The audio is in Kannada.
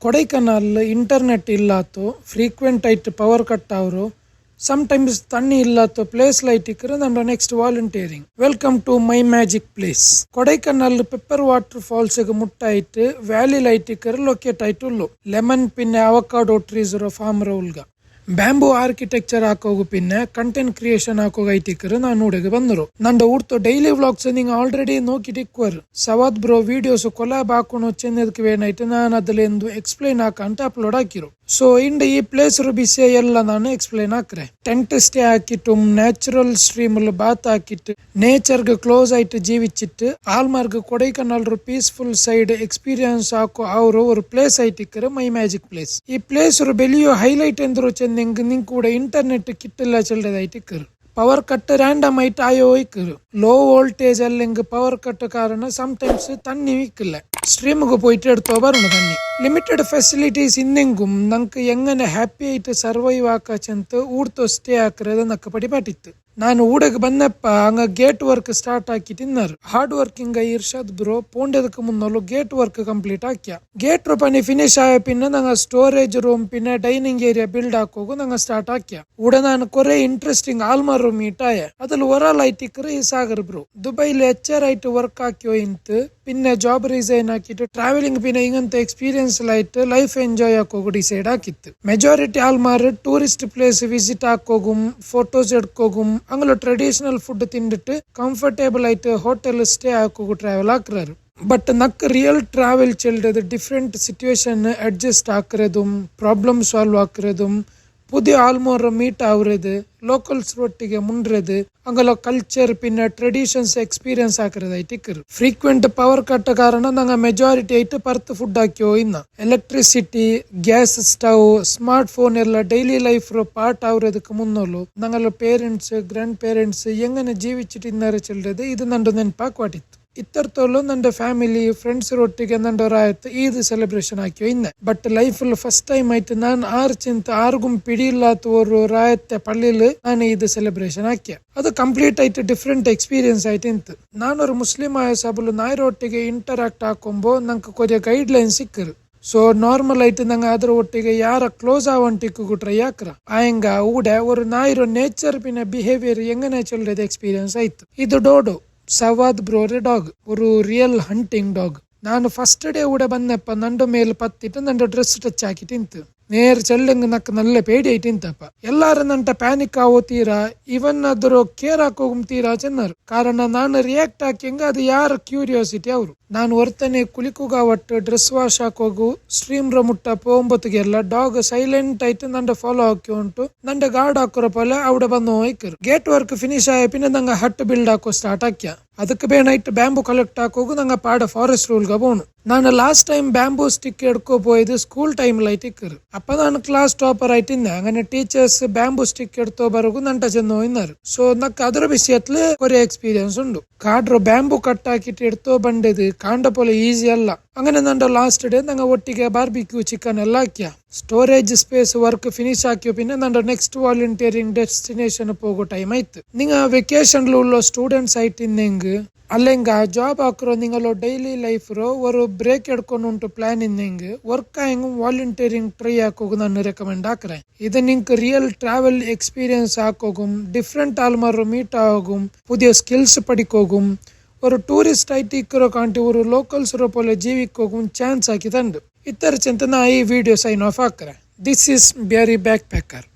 ಕೊಡೈಕನಾಲ್ ಇಂಟರ್ನೆಟ್ ಇಲ್ಲಾತು ಫ್ರೀಕ್ವೆಂಟ್ ಆಯ್ತು ಪವರ್ ಕಟ್ ಅವರು ಸಮ್ಟೈಮ್ಸ್ ತಣ್ಣಿ ಇಲ್ಲಾತು ಪ್ಲೇಸ್ ಲೈಟ್ ಇಕ್ಕರೆ ನಂದು next volunteering. Welcome to my magic place. Kodaikanal pepper waterfalls ಮುಟ್ಟಾಯ್ತು ವ್ಯಾಲಿ ಲೈಟ್ ಇಕ್ಕರೆ ಲೊಕೇಟ್ ಆಯ್ತು ಲೆಮನ್ ಪಿನ್ನೆ ಅವಕಾಡೋ ಟ್ರೀಸ್ ಫಾರ್ಮ್ ರೌಲ್ಗ ಬ್ಯಾಂಬೂ ಆರ್ಕಿಟೆಕ್ಚರ್ ಹಾಕೋಗು ಪಿನ್ನೆ ಕಂಟೆಂಟ್ ಕ್ರಿಯೇಷನ್ ಹಾಕೋಗ ಐತಿಕ್ಕರು ನಾನು ನೋಡಿಗೆ ಬಂದರು. ನಂದು ಊರ್ತು ಡೈಲಿ ವ್ಲಾಗ್ಸ್ ನಿಂಗೆ ಆಲ್ರೆಡಿ ನೋಕಿಟಿಕ್ವರ್ ಸವಾದ್ ಬ್ರೋ ವಿಡಿಯೋಸ್ ಕೊಲಾಬ್ ಹಾಕೊಂಡು ಚೆನ್ನದಕ್ಕೆ ವೇನಾಯ್ತು ನಾನು ಅದ್ರಲ್ಲಿಂದು ಎಕ್ಸ್ಪ್ಲೈನ್ ಹಾಕಂತ ಅಪ್ಲೋಡ್ ಹಾಕಿರು. ಸೊ ಇಂಡ ಈ ಪ್ಲೇಸ್ ಬಿಸಿ ಎಲ್ಲ ನಾನು ಎಕ್ಸ್ಪ್ಲೈನ್ ಹಾಕ್ರೆ ಟೆಂಟ್ ಸ್ಟೇ ಹಾಕಿಟ್ಟು ನ್ಯಾಚುರಲ್ ಸ್ಟ್ರೀಮ್ ಬಾತ್ ಹಾಕಿಟ್ಟು ನೇಚರ್ಗೆ ಕ್ಲೋಸ್ ಆಯ್ತು ಜೀವಿಚಿಟ್ಟು ಆಲ್ಮಾರ್ಗ್ ಕೊಡೈಕನಾಲ್ ಪೀಸ್ಫುಲ್ ಸೈಡ್ ಎಕ್ಸ್ಪೀರಿಯನ್ಸ್ ಹಾಕೋ ಅವರು ஒரு ಪ್ಲೇಸ್ ಐತಿಕ್ಕರು ಮೈ ಮ್ಯಾಜಿಕ್ ಪ್ಲೇಸ್. ಈ ಪ್ಲೇಸ್ ಬೆಲಿಯೋ ಹೈಲೈಟ್ ಎಂದ್ರು ಚೆಂದ ನಿಂಗೆ ಕೂಡ ಇಂಟರ್ನೆಟ್ ಕಿಟ್ಟಿಲ್ಲ ಚೆಲ್ಲದಾಯ್ತಿಕ್ಕರು ಪವರ್ ಕಟ್ ರ್ಯಾಂಡಮ್ ಆಯ್ತು ಆಯೋ ಇಕ್ಕರು ಲೋ ವೋಲ್ಟೇಜ್ ಅಲ್ಲಿ ಪವರ್ ಕಟ್ ಕಾರಣ ಸಮ್ಟೈಮ್ಸ್ ತಣ್ಣಿ ಇಕ್ಕಿಲ್ಲ ಸ್ಟ್ರೀಮ್ಗೆ പോയിട്ട് എടുത്തോ പറഞ്ഞു തന്നി ಲಿಮಿಟೆಡ್ ಫೆಸಿಲಿಟೀಸ್ ಇನ್ನೆಂಗುಂ ನಂಗೆ ಎಂಗನೆ ಹ್ಯಾಪಿ ಆಯ್ತು ಸರ್ವೈವ್ ಹಾಕಂತ ಊಡ್ತೋ ಸ್ಟೇ ಹಾಕ್ರದ ನಕ್ಕ ಪಡಿ ಪಾಟಿತ್ತು. ನಾನು ಊಡಗೆ ಬಂದಪ್ಪ ಹಂಗ ಗೇಟ್ ವರ್ಕ್ ಸ್ಟಾರ್ಟ್ ಹಾಕಿ ತಿನ್ನರು ಹಾರ್ಡ್ ವರ್ಕಿಂಗ್ ಇರ್ಷದ್ ಬ್ರೋ ಪೋಂಡೆದಕ್ಕೆ ಮುನ್ನಲು ಗೇಟ್ ವರ್ಕ್ ಕಂಪ್ಲೀಟ್ ಹಾಕ್ಯ ಗೇಟ್ ಪನಿ ಫಿನಿಶ್ ಆಯ ಪಿನ್ನ ನಂಗೆ ಸ್ಟೋರೇಜ್ ರೂಮ್ ಪಿನ್ನ ಡೈನಿಂಗ್ ಏರಿಯಾ ಬಿಲ್ಡ್ ಹಾಕೋಗು ನಂಗೆ ಸ್ಟಾರ್ಟ್ ಹಾಕ್ಯ ಊಡ ನಾನು ಕೊರೆ ಇಂಟ್ರೆಸ್ಟಿಂಗ್ ಆಲ್ಮಾರ್ ರೂಮ್ ಇಟ್ಟಾಯ ಅದ್ರಲ್ಲಿ ಒರಲ್ ಐತಿಕ್ರೆ ಈ ಸಾಗರ್ ಬ್ರೋ ದುಬೈಲಿ ಎಚ್ಚರ್ ಆಯ್ತು ವರ್ಕ್ ಹಾಕ್ಯೋ ಇಂತು പിന്നെ ജോബ് റിസൈൻ ആക്കിയിട്ട് ട്രാവലിംഗ് പിന്നെ ഇങ്ങനത്തെ എക്സ്പീരിയൻസിലായിട്ട് ലൈഫ് എൻജോയ് ആക്കോಗು ഡിസൈഡ് ആക്കിತ್ತು. ಮೆಜಾರಿಟಿ ಆಲ್ಮಾರ್ ಟೂರಿಸ್ಟ್ ಪ್ಲೇಸ್ ವಿಸಿಟ್ ಹಾಕೋಗುಂ ಫೋಟೋಸ್ ಎಡ್ಕೋಗುಂ ಅಂಗಲ ಟ್ರೆಡಿಷನಲ್ ಫುಡ್ ತಿಂದಿಟ್ಟು ಕಂಫರ್ಟೇಬಲ್ ಆಯ್ತು ಹೋಟೆಲ್ ಸ್ಟೇ ಹಾಕೋಗು ಟ್ರಾವೆಲ್ ಹಾಕ್ರಾರು. ಬಟ್ ನಕ್ ರಿಯಲ್ ಟ್ರಾವೆಲ್ ಚೆಲ್ಡದು ಡಿಫ್ರೆಂಟ್ ಸಿಚುವೇಶನ್ ಅಡ್ಜಸ್ಟ್ ಹಾಕ್ರದುಂ ಪ್ರಾಬ್ಲಮ್ ಸಾಲ್ವ್ ಹಾಕ್ರದುಂ പുതിയ ആൾമോർ മീറ്റ് ആവുന്നത് ലോക്കൽസ് ഒട്ടിಗೆ മുണ്ടത് അങ്ങല കൾച്ചർ പിന്നെ ട്രഡീഷൻസ് എക്സ്പീരിയൻസ് ആക്കറതായിട്ട് ഇക്കರು. ಫ್ರೀಕ್ವೆಂಟ್ ಪವರ್ ಕಟ್ ಕಾರಣ ನಂಗೆ ಮೆಜಾರಿಟಿ ಆಯ್ತು ಪರ್ತ್ ಫುಡ್ ಹಾಕ್ಯೋ ಇನ್ನ electricity gas stove smart phone ಎಲ್ಲ ಡೈಲಿ ಲೈಫ್ ಪಾರ್ಟ್ ಆವ್ರದಕ್ಕೆ ಮುನ್ನೋಲು ನಂಗಲ್ಲ ಪೇರೆಂಟ್ಸ್ ಗ್ರ್ಯಾಂಡ್ ಪೇರೆಂಟ್ಸ್ ಎಂಗನೆ ಜೀವಿച്ചിട്ട് ಇನ್ನಾರು ಚೆಲ್ಲದು ಇದು ನಂದು ನೆನಪಾಕ್ವಾಟಿತ್ತು. ಇತ್ತರ್ತೋಲು ನಂದು ಫ್ಯಾಮಿಲಿ ಫ್ರೆಂಡ್ಸ್ ಒಟ್ಟಿಗೆ ನಂದೋರಾಯ್ತು ಈದ್ ಸೆಲೆಬ್ರೇಷನ್ ಹಾಕ್ಯೋ ಇನ್ನ ಬಟ್ ಲೈಫ್ ಫಸ್ಟ್ ಟೈಮ್ ಆಯ್ತು ನಾನು ಆರ್ಗುಂ ಪಿಡಿಯಿಲ್ಲಾತವರು ರಾಯತ್ತೆ ಪಳ್ಳಿಲು ನಾನು ಈದ್ ಸೆಲೆಬ್ರೇಷನ್ ಹಾಕ್ಯ ಅದು ಕಂಪ್ಲೀಟ್ ಆಯ್ತು ಡಿಫ್ರೆಂಟ್ ಎಕ್ಸ್ಪೀರಿಯನ್ಸ್ ಆಯ್ತು ಇಂತ ನಾನೊರು ಮುಸ್ಲಿಂ ಆಯ ಸಬಲು ನಾಯರೊಟ್ಟಿಗೆ ಇಂಟರಾಕ್ಟ್ ಹಾಕೊಂಬೋ ನಂಗೆ ಕೊರಿಯ ಗೈಡ್ ಲೈನ್ ಸಿಕ್ಕರು. ಸೊ ನಾರ್ಮಲ್ ಆಯ್ತು ನಂಗೆ ಅದ್ರ ಒಟ್ಟಿಗೆ ಯಾರ ಕ್ಲೋಸ್ ಆವಂಟಿಕ್ಕು ಟ್ರೈ ಹಾಕ್ರ ಆಯಂಗ ಊಡ ஒரு ನಾಯಿರೋ ನೇಚರ್ ಪಿನ ಬಿಹೇವಿಯರ್ ಎಂಗನೆ ಚೆಲ್ಲದ ಎಕ್ಸ್ಪೀರಿಯನ್ಸ್ ಆಯ್ತು. ಇದು ಡೋಡೋ ಸವಾದ್ ಬ್ರೋರೆ ಡಾಗ್ ஒரு ರಿಯಲ್ ಹಂಟಿಂಗ್ ಡಾಗ್. ನಾನು ಫಸ್ಟ್ ಡೇ ಊಡ ಬಂದಪ್ಪ ನಂಡು ಮೇಲೆ ಪತ್ತಿಟ್ಟು ನಂದು ಡ್ರೆಸ್ ಟಚ್ ಹಾಕಿ ತಿಂತು ನೇರ್ ಚೆಲ್ಲಂಗ್ ನಕ್ ನಲ್ಲ ಪೇಡಿ ಆಯ್ತು ತಿಂತಪ್ಪ ಎಲ್ಲಾರು ನಂಟ ಪ್ಯಾನಿಕ್ ಆಗೋ ತೀರಾ ಇವನ್ ಅದ್ರ ಕೇರ್ ಹಾಕೋಗಮ್ ತೀರಾ ಚೆನ್ನರು ಕಾರಣ ನಾನು ರಿಯಾಕ್ಟ್ ಹಾಕಿಂಗ ಅದು ಯಾರ ಕ್ಯೂರಿಯಾಸಿಟಿ ಅವರು ನಾನು ವರ್ತನೆ ಕುಲಿಕುಗ ಒಟ್ಟು ಡ್ರೆಸ್ ವಾಶ್ ಹಾಕೋಗು ಸ್ಟ್ರೀಮ್ ರ ಮುಟ್ಟ ಪೋಂಬತ್ತಿಗೆಲ್ಲ ಡಾಗ್ ಸೈಲೆಂಟ್ ಆಯ್ತು ನಂಡ ಫಾಲೋ ಹಾಕಿ ಉಂಟು ನಂಡ ಗಾರ್ಡ್ ಹಾಕೋರ ಪೋಲೆ ಅವಡ ಬಂದು ಹೋಯ್ಕರು. ಗೇಟ್ ವರ್ಕ್ ಫಿನಿಶ್ ಆಯ ಪಿನ ನಂಗೆ ಹಟ್ ಬಿಲ್ಡ್ ಹಾಕೋ ಸ್ಟಾರ್ಟ್ ಹಾಕ್ಯ ಅದಕ್ಕೆ ಬೇನಾಯ್ತು ಬ್ಯಾಂಬೂ ಕಲೆಕ್ಟ್ ಹಾಕೋಗು ನಂಗೆ ಪಾಡ ಫಾರೆಸ್ಟ್ ರೂಲ್ಗ ಬೋನು. ನಾನು ಲಾಸ್ಟ್ ಟೈಮ್ ಬ್ಯಾಂಬೂ ಸ್ಟಿಕ್ ಎಡ್ಕೋ പോയത് ಸ್ಕೂಲ್ ಟೈಮ್ಲ ಐತಿಕ್ಕರು ಅಪ್ಪ ನಾನು ಕ್ಲಾಸ್ ಟಾಪರ್ ಆಯ್ತಿದ್ದೆ അങ്ങനെ ಟೀಚರ್ಸ್ ಬ್ಯಾಂಬೂ ಸ್ಟಿಕ್ ಎಡ್ತೋ ಬರೋಗು ನಂಟ ಚೆಂದ ಹೋಯ್ನಾರು. ಸೊ ನಕ್ ಅದರ ವಿಷಯತ್ಲು ಕೊರೆ ಎಕ್ಸ್ಪೀರಿಯನ್ಸ್ ಉಂಡು ಕಾಡ್ರು ಬ್ಯಾಂಬೂ ಕಟ್ ಹಾಕಿಟ್ಟು ಎಡ್ತೋ ಬಂಡೆದು ಕಾಂಡ ಪೋಲೆ ಈಸಿ ಅಲ್ಲ. അങ്ങനെ ನಂದು ಲಾಸ್ಟ್ ಡೇ ನಂಗೆ ಒಟ್ಟಿಗೆ ಬಾರ್ಬಿಕ್ಯೂ ಚಿಕನ್ ಎಲ್ಲ ಹಾಕ್ಯ ಸ್ಟೋರೇಜ್ ಸ್ಪೇಸ್ ವರ್ಕ್ ಫಿನಿಶ್ ಹಾಕ್ಯೋ ಪಿನ್ನ ನಂದು ನೆಕ್ಸ್ಟ್ ವಾಲಂಟಿಯರಿಂಗ್ ಡೆಸ್ಟಿನೇಷನ್ ಹೋಗೋ ಟೈಮ್ ಆಯ್ತು. ನಿಂಗ ವೆಕೇಶನ್ ಉಳ್ಳೋ ಸ್ಟೂಡೆಂಟ್ಸ್ ಆಯ್ತಿಂದೆಂಗ್ ಅಲ್ಲೆಂಗ ಜಾಬ್ ಹಾಕ್ರೋ ನಿಂಗಲ್ಲೋ ಡೈಲಿ ಲೈಫ್ ஒரு ಬ್ರೇಕ್ ಎಡ್ಕೊಂಡು ಉಂಟು ಪ್ಲಾನ್ ಇಂದೆಂಗ್ ವರ್ಕ್ ಆಯಂಗ್ ವಾಲಂಟಿಯರಿಂಗ್ ಟ್ರೈ ಹಾಕೋಗು ನಾನು ರೆಕಮೆಂಡ್ ಹಾಕ್ರೆ. ಇದು ನಿಂಗೆ ರಿಯಲ್ ಟ್ರಾವೆಲ್ ಎಕ್ಸ್ಪೀರಿಯನ್ಸ್ ಹಾಕೋಗುಂ ಡಿಫ್ರೆಂಟ್ ಆಲ್ಮಾರು ಮೀಟ್ ಆಗೋಗುಂ പുതിയ ಸ್ಕಿಲ್ಸ್ ಪಡಿಕೋಗುಂ ഒരു ടൂറിസ്റ്റ് ആയിട്ട് ഇക്കറോ കാണ്ടി ഒരു ലോക്കൽസ് പോലെ ജീവിക്കോകും ಚಾನ್ಸ್ ಹಾಕಿದಂಡು ಇತ್ತರ ಚಿಂತನ ಈ ವಿಡಿಯೋ ಸೈನ್ ಆಫ್ ಹಾಕ್ರೆ. This is Beary back packer.